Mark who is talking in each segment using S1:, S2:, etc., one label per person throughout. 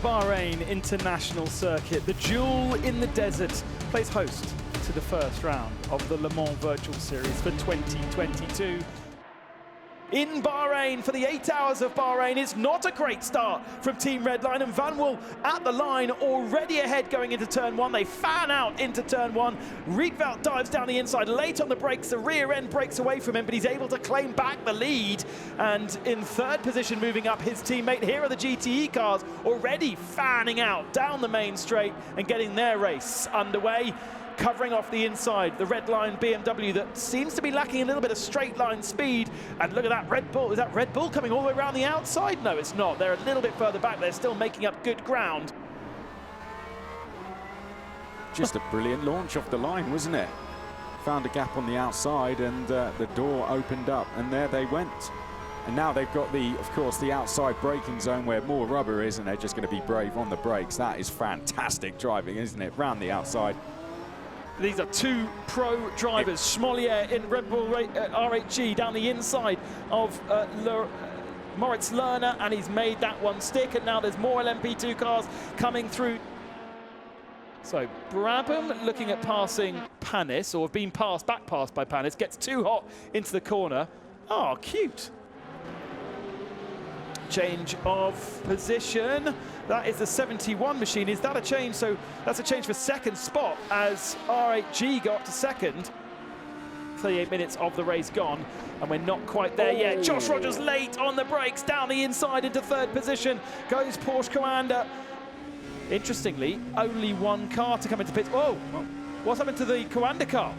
S1: the Bahrain International Circuit. The jewel in the desert plays host to the first round of the Le Mans Virtual Series for 2022. In Bahrain for the 8 Hours of Bahrain. It's not a great start from Team Redline, and Vanwall at the line already ahead going into turn one. They fan out into turn one. Rietveld dives down the inside late on the brakes. The rear end breaks away from him, but he's able to claim back the lead. And in third position, moving up his teammate. Here are the GTE cars already fanning out down the main straight and getting their race underway. Covering off the inside, the Redline BMW that seems to be lacking a little bit of straight line speed. And look at that Red Bull. Is that Red Bull coming all the way around the outside? No, it's not. They're a little bit further back. They're still making up good ground.
S2: Just a brilliant launch off the line, wasn't it? Found a gap on the outside and the door opened up and there they went. And now they've got of course, the outside braking zone where more rubber is, and they're just going to be brave on the brakes. That is fantastic driving, isn't it? Round the outside.
S1: These are two pro drivers. Schmollier in Red Bull RHG down the inside of Moritz Lerner, and he's made that one stick, and now there's more LMP2 cars coming through. So Brabham looking at passing Panis, or being back passed by Panis, gets too hot into the corner. Oh, cute. Change of position. That is the 71 machine. Is that a change? So that's a change for second spot as RHG go up to second. 38 minutes of the race gone, and we're not quite there yet. Josh Rogers late on the brakes, down the inside into third position. Goes Porsche Commander. Interestingly, only one car to come into pits. Oh, what's happened to the Coanda car?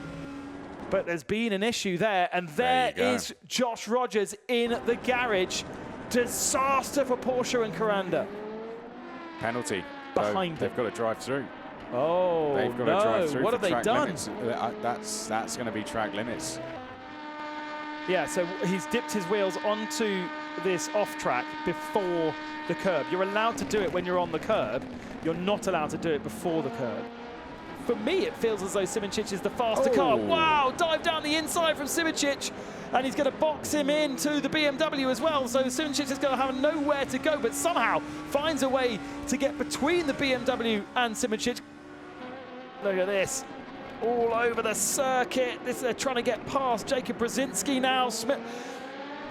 S1: But there's been an issue there, and there is Josh Rogers in the garage. Disaster for Porsche and Coranda.
S2: Penalty.
S1: Behind them.
S2: They've got to drive through.
S1: Oh,
S2: they've got to drive through.
S1: What have they done?
S2: Limits. That's going to be track limits.
S1: Yeah, so he's dipped his wheels onto this off track before the curb. You're allowed to do it when you're on the curb. You're not allowed to do it before the curb. For me, it feels as though Simončič is the faster car. Wow, dive down the inside from Simončič, and he's going to box him into the BMW as well. So Simončič is going to have nowhere to go, but somehow finds a way to get between the BMW and Simončič. Look at this, all over the circuit. They're trying to get past Jacob Brzezinski now.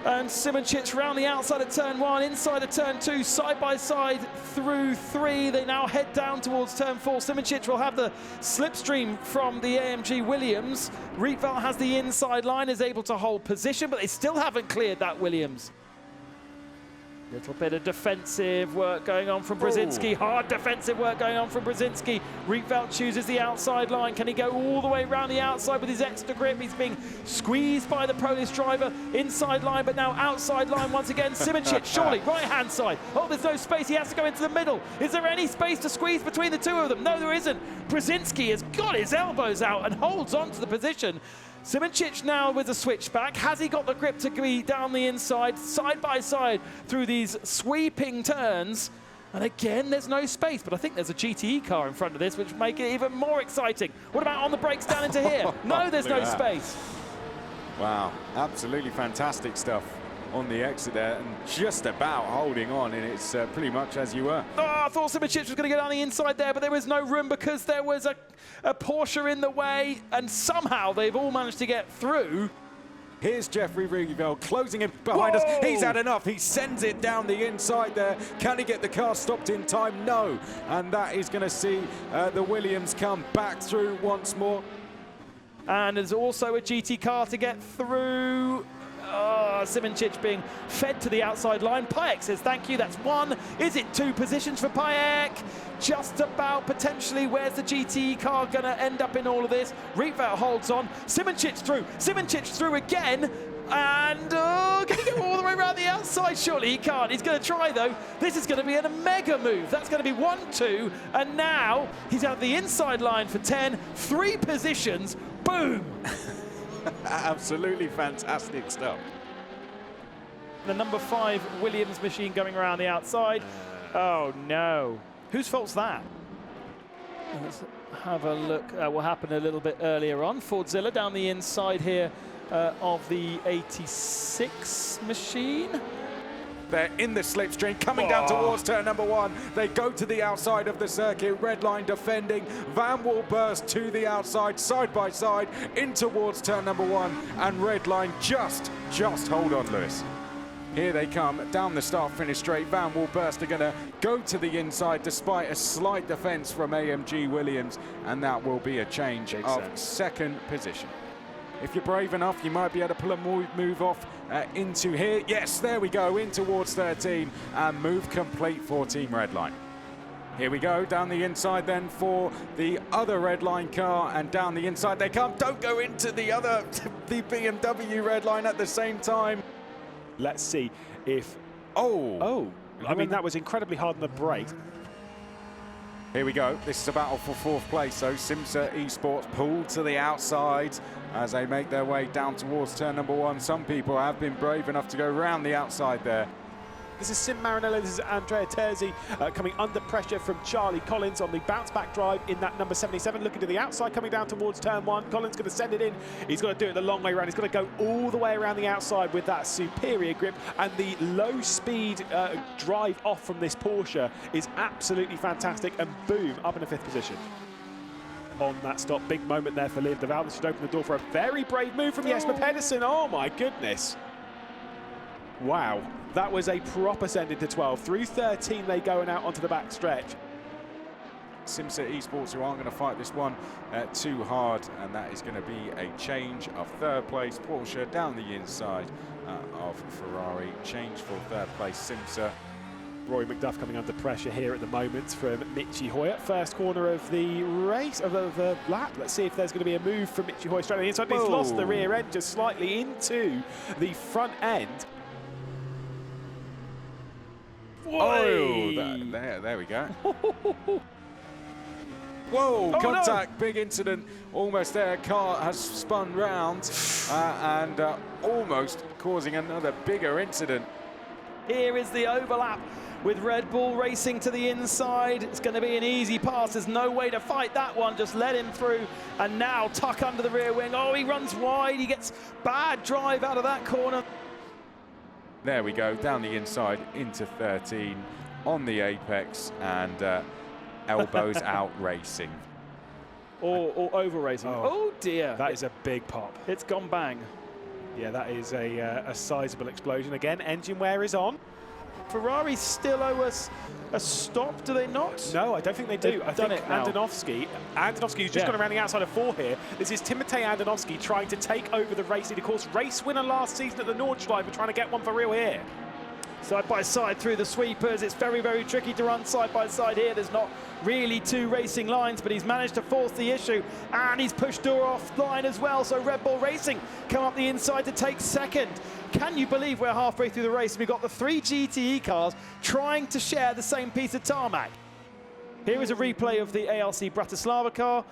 S1: And Simončič round the outside of turn one, inside of turn two, side by side through three. They now head down towards turn four. Simončič will have the slipstream from the AMG Williams. Rietveld has the inside line, is able to hold position, but they still haven't cleared that Williams. Little bit of defensive work going on from Brzezinski. Hard defensive work going on from Brzezinski. Rietveld chooses the outside line. Can he go all the way around the outside with his extra grip? He's being squeezed by the Polish driver. Inside line, but now outside line once again. Simončič, surely, right-hand side. Oh, there's no space. He has to go into the middle. Is there any space to squeeze between the two of them? No, there isn't. Brzezinski has got his elbows out and holds on to the position. Simončič now with the switchback. Has he got the grip to be down the inside, side by side through these sweeping turns? And again, there's no space, but I think there's a GTE car in front of this, which make it even more exciting. What about on the brakes down into here? No, there's no space.
S2: Wow, absolutely fantastic stuff on the exit there, and just about holding on, and it's pretty much as you were.
S1: Oh, I thought Simončič was going to get on the inside there, but there was no room because there was a Porsche in the way, and somehow they've all managed to get through.
S2: Here's Jeffrey Rietveld closing in behind us. He's had enough. He sends it down the inside there. Can he get the car stopped in time? No. And that is going to see the Williams come back through once more.
S1: And there's also a GT car to get through. Oh, Simončič being fed to the outside line. Payek says thank you, that's one. Is it two positions for Payek? Just about, potentially. Where's the GTE car going to end up in all of this? Rietveld holds on. Simončič through again. And can he go all the way around the outside? Surely he can't. He's going to try, though. This is going to be a mega move. That's going to be 1-2. And now he's out the inside line for 10. 3 positions. Boom.
S2: Absolutely fantastic stuff.
S1: The number 5 Williams machine going around the outside. Oh no. Whose fault's that? Let's have a look at what happened a little bit earlier on. Fordzilla down the inside here of the 86 machine.
S2: They're in the slipstream, coming down towards turn number 1. They go to the outside of the circuit. Redline defending. Vanwall-Burst to the outside, side by side, in towards turn number 1. And Redline just hold on, Lewis. Here they come, down the start-finish straight. Vanwall-Burst are going to go to the inside despite a slight defence from AMG Williams, and that will be a change of second position. If you're brave enough, you might be able to pull a move off into here. Yes, there we go, in towards 13, and move complete for Team Redline. Here we go, down the inside then for the other Redline car, and down the inside they come. Don't go into the other, the BMW Redline at the same time.
S1: Let's see if...
S2: Oh!
S1: I mean, that was incredibly hard on the brake.
S2: Here we go. This is a battle for 4th place. So Simsa Esports pulled to the outside as they make their way down towards turn number 1. Some people have been brave enough to go around the outside there.
S1: This is Sim Marinello, this is Andrea Terzi coming under pressure from Charlie Collins on the bounce-back drive in that number 77, looking to the outside, coming down towards turn 1. Collins going to send it in. He's got to do it the long way around. He's got to go all the way around the outside with that superior grip, and the low-speed drive off from this Porsche is absolutely fantastic, and boom, up in the 5th position. On that stop, big moment there for Liam de Waal. This should open the door for a very brave move from Jesper Pedersen. Oh my goodness. Wow, that was a proper send into 12. Through 13 they go and out onto the back stretch.
S2: Simsa Esports, who aren't going to fight this one too hard, and that is going to be a change of 3rd place. Porsche down the inside of Ferrari. Change for 3rd place, Simsa.
S1: Rory McDuff coming under pressure here at the moment from Michi Hoyer. First corner of the race, of the lap. Let's see if there's going to be a move from Michi Hoyer straight on the inside. He's lost the rear end just slightly into the front end.
S2: Oh, there we go. Whoa, contact, no. Big incident, almost there. Car has spun round and almost causing another bigger incident.
S1: Here is the overlap with Red Bull racing to the inside. It's going to be an easy pass. There's no way to fight that one. Just let him through, and now tuck under the rear wing. Oh, he runs wide. He gets bad drive out of that corner.
S2: There we go, down the inside into 13 on the apex, and elbows out racing.
S1: Or over racing. Oh dear.
S3: That is a big pop.
S1: It's gone bang.
S3: Yeah, that is a sizable explosion. Again, engine wear is on.
S1: Ferrari still owe us a stop, do they not?
S3: No, I don't think they do. I think Andonovski who's just gone around the outside of 4 here. This is Timotej Andonovski trying to take over the race lead. Of course, race winner last season at the Nordschleife, trying to get one for real here.
S1: Side by side through the sweepers. It's very, very tricky to run side by side here. There's not really 2 racing lines, but he's managed to force the issue, and he's pushed Dörr offline as well. So Red Bull Racing come up the inside to take 2nd. Can you believe we're halfway through the race and we've got the 3 GTE cars trying to share the same piece of tarmac? Here is a replay of the ALC Bratislava car.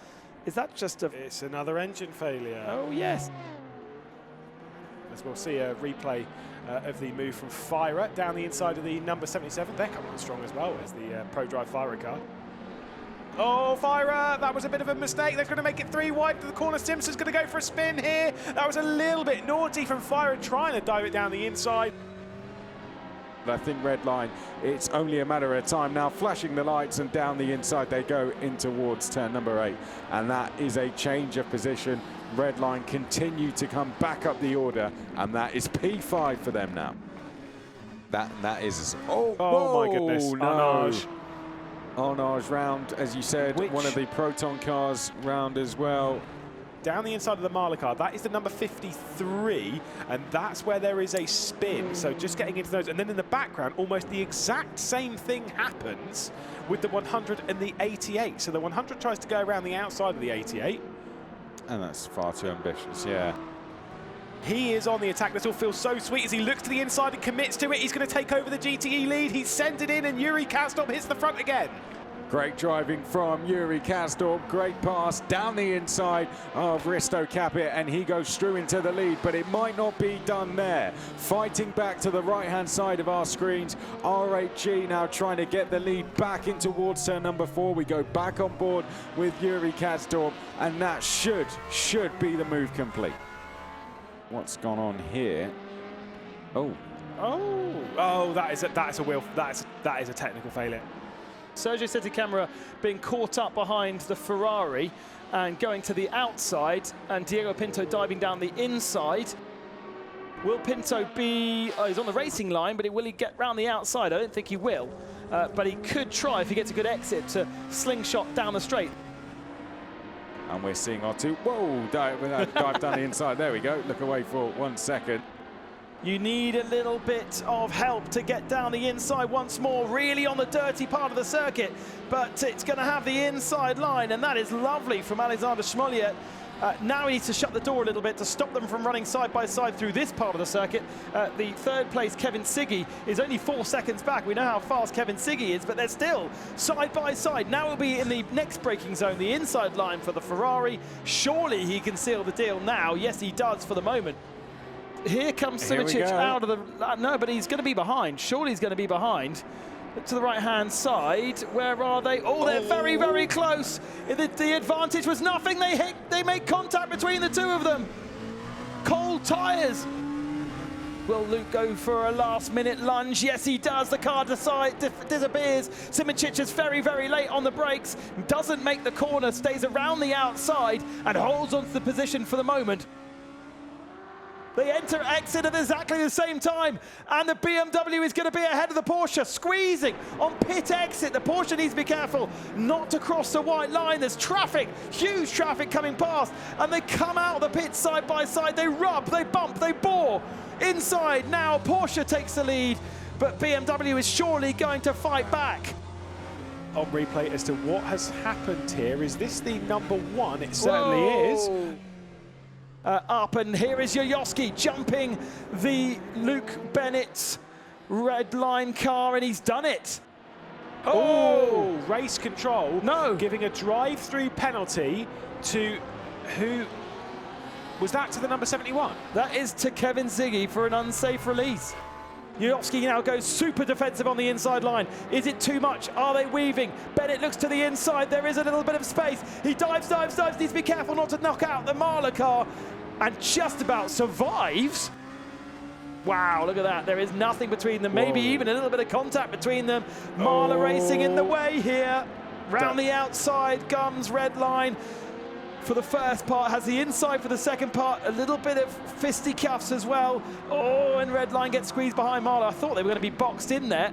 S1: Is that just a...
S3: It's another engine failure.
S1: Oh, yes.
S3: As we'll see a replay of the move from Fira down the inside of the number 77. They're coming on strong as well as the Pro Drive Fira car. Oh, Fira, that was a bit of a mistake. They're going to make it 3 wide to the corner. Simpson's going to go for a spin here. That was a little bit naughty from Fira, trying to dive it down the inside.
S2: I think Redline, it's only a matter of time now, flashing the lights, and down the inside they go in towards turn number 8. And that is a change of position. Redline continue to come back up the order, and that is P5 for them now. That is...
S3: Oh my goodness.
S2: No. Arnage round, as you said, one of the Proton cars round as well.
S3: Down the inside of the Marla car, that is the number 53, and that's where there is a spin. So just getting into those, and then in the background, almost the exact same thing happens with the 100 and the 88. So the 100 tries to go around the outside of the 88.
S2: And that's far too ambitious, yeah.
S3: He is on the attack. This all feels so sweet as he looks to the inside and commits to it. He's going to take over the GTE lead. He sends it in, and Yuri Kasdorp hits the front again.
S2: Great driving from Yuri Kasdorp. Great pass down the inside of Risto Capit, and he goes through into the lead, but it might not be done there. Fighting back to the right-hand side of our screens. R8G now trying to get the lead back in towards turn number 4. We go back on board with Yuri Kasdorp, and that should be the move complete. What's gone on here? Oh,
S3: Oh, that is a wheel. That is a technical failure.
S1: Sergio Sette being caught up behind the Ferrari and going to the outside, and Diego Pinto diving down the inside. Will Pinto be... Oh, he's on the racing line, but will he get round the outside? I don't think he will. But he could try, if he gets a good exit, to slingshot down the straight.
S2: And we're seeing our two... Whoa, dive down the inside. There we go. Look away for 1 second.
S1: You need a little bit of help to get down the inside once more, really on the dirty part of the circuit, but it's going to have the inside line, and that is lovely from Alexander Schmoliet. Now he needs to shut the door a little bit to stop them from running side by side through this part of the circuit. The third place, Kevin Siggy, is only 4 seconds back. We know how fast Kevin Siggy is, but they're still side by side. Now we'll be in the next braking zone, the inside line for the Ferrari. Surely he can seal the deal now. Yes, he does for the moment. Here comes Simončič out of the... No, but he's going to be behind. Surely he's going to be behind. To the right-hand side. Where are they? Oh, they're very, very close. The advantage was nothing. They made contact between the two of them. Cold tyres. Will Luke go for a last-minute lunge? Yes, he does. The car disappears. Simončič is very, very late on the brakes. Doesn't make the corner. Stays around the outside and holds onto the position for the moment. They enter exit at exactly the same time, and the BMW is going to be ahead of the Porsche, squeezing on pit exit. The Porsche needs to be careful not to cross the white line. There's traffic, huge traffic coming past, and they come out of the pit side by side. They rub, they bump, they bore. Inside now, Porsche takes the lead, but BMW is surely going to fight back.
S3: On replay as to what has happened here. Is this the number one? It certainly is.
S1: Up, and here is Yoyoski jumping the Luke Bennett Redline car, and he's done it.
S3: Oh, race control.
S1: No.
S3: Giving a drive-through penalty to who? Was that to the number 71?
S1: That is to Kevin Siggy for an unsafe release. Yoyoski now goes super defensive on the inside line. Is it too much? Are they weaving? Bennett looks to the inside. There is a little bit of space. He dives, needs to be careful not to knock out the Marla car, and just about survives. Wow, look at that. There is nothing between them. Maybe even a little bit of contact between them. Marla racing in the way here. Round the outside comes Redline. For the first part, has the inside for the second part. A little bit of fisticuffs as well. Oh, and Redline gets squeezed behind Marla. I thought they were going to be boxed in there.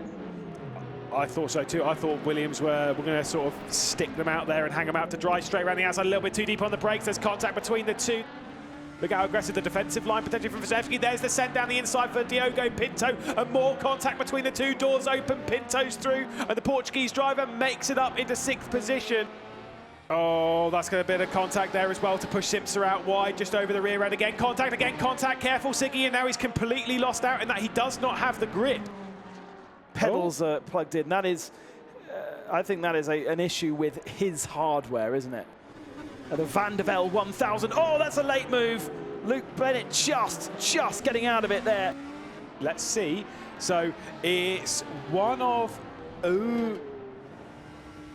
S3: I thought so too. I thought Williams were going to sort of stick them out there and hang them out to dry straight around the outside, a little bit too deep on the brakes. There's contact between the two. Look how aggressive the defensive line potentially from Vazevsky. There's the send down the inside for Diogo Pinto, and more contact between the two. Doors open, Pinto's through, and the Portuguese driver makes it up into 6th position. Oh, that's going to be a bit of contact there as well to push Simpson out wide, just over the rear end. Again, contact, careful Siggy, and now he's completely lost out in that he does not have the grip.
S1: Pedals are plugged in. That is, I think that is an issue with his hardware, isn't it? The Van der Velde 1000. Oh, that's a late move. Luke Bennett just getting out of it there.
S3: Let's see. So it's one of...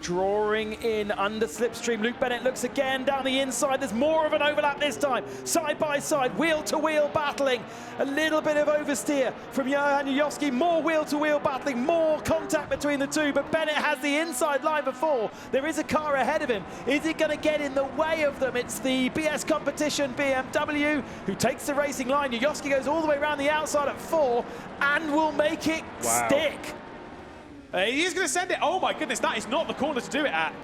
S1: Drawing in under slipstream. Luke Bennett looks again down the inside. There's more of an overlap this time. Side by side, wheel to wheel battling. A little bit of oversteer from Johan Yoyoski. More wheel to wheel battling, more contact between the two. But Bennett has the inside line before. There is a car ahead of him. Is it going to get in the way of them? It's the BS competition BMW who takes the racing line. Yoyoski goes all the way around the outside at 4 and will make it stick.
S3: He is going to send it. Oh my goodness, that is not the corner to do it at.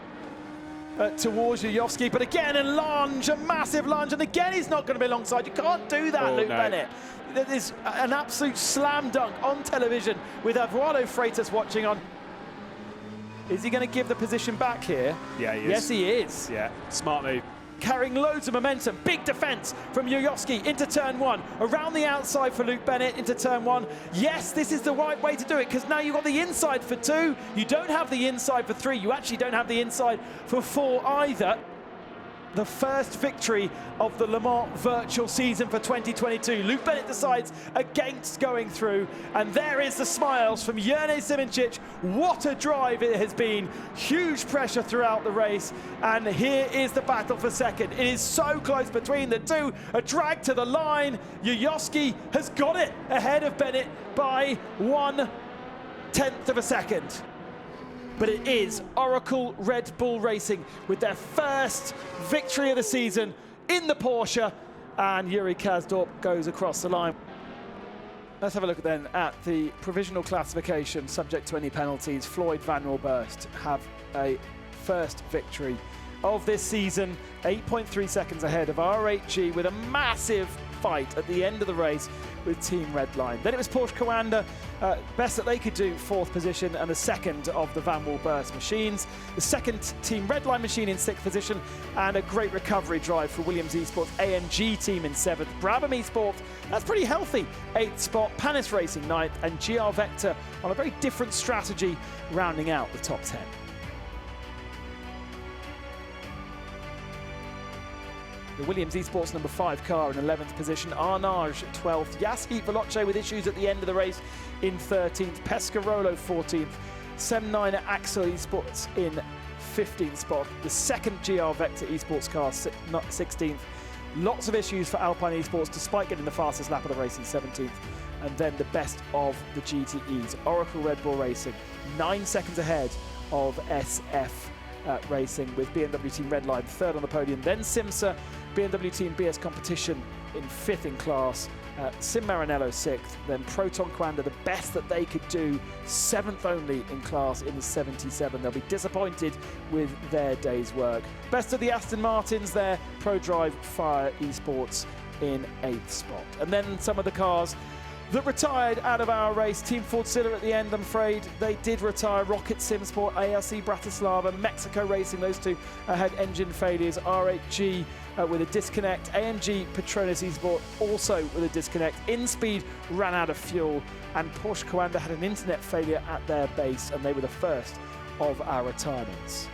S1: Towards Yoyoski, but again a lunge, a massive lunge, and again he's not going to be alongside. You can't do that, Luke Bennett. That is an absolute slam dunk on television with Eduardo Freitas watching on. Is he going to give the position back here?
S3: Yeah, he is.
S1: Yes, he is.
S3: Yeah, smart move.
S1: Carrying loads of momentum. Big defense from Yoyoski into turn 1. Around the outside for Luke Bennett into turn 1. Yes, this is the right way to do it, because now you've got the inside for 2. You don't have the inside for 3. You actually don't have the inside for 4 either. the first victory of the Le Mans virtual season for 2022. Luke Bennett decides against going through, and there is the smiles from Jernej Simončič. What a drive it has been. Huge pressure throughout the race, and here is the battle for second. It is so close between the two. A drag to the line. Yuyovski has got it ahead of Bennett by 1/10 of a second. But it is Oracle Red Bull Racing with their first victory of the season in the Porsche, and Yuri Kasdorp goes across the line. Let's have a look then at the provisional classification, subject to any penalties. Floyd Vanwall-Burst have a first victory of this season, 8.3 seconds ahead of R8G, with a massive fight at the end of the race with Team Redline. Then it was Porsche Coanda, best that they could do, 4th position, and the second of the Vanwall-Burst machines. The second Team Redline machine in 6th position, and a great recovery drive for Williams Esports AMG team in 7th. Brabham Esports, that's pretty healthy, 8th spot. Panis Racing 9th, and rFactor on a very different strategy, rounding out the top 10. The Williams Esports number 5 car in 11th position, Arnage 12th, Yaski Veloce with issues at the end of the race in 13th, Pescarolo 14th, Sem9 at Axel Esports in 15th spot, the second rFactor Esports car 16th. Lots of issues for Alpine Esports despite getting the fastest lap of the race in 17th. And then the best of the GTEs, Oracle Red Bull Racing, 9 seconds ahead of SF Racing, with BMW Team Redline 3rd on the podium, then Simsa, BMW Team BS Competition in 5th in class, Sim Maranello 6th, then Proton Coanda, the best that they could do, 7th only in class in the 77. They'll be disappointed with their day's work. Best of the Aston Martins there, ProDrive Fire Esports in 8th spot. And then some of the cars that retired out of our race. Team Fordzilla at the end, I'm afraid. They did retire. Rocket Simsport, ARC Bratislava, Mexico Racing, those two had engine failures. R8G with a disconnect. AMG Petronas Esport also with a disconnect. InSpeed ran out of fuel, and Porsche Coanda had an internet failure at their base, and they were the first of our retirements.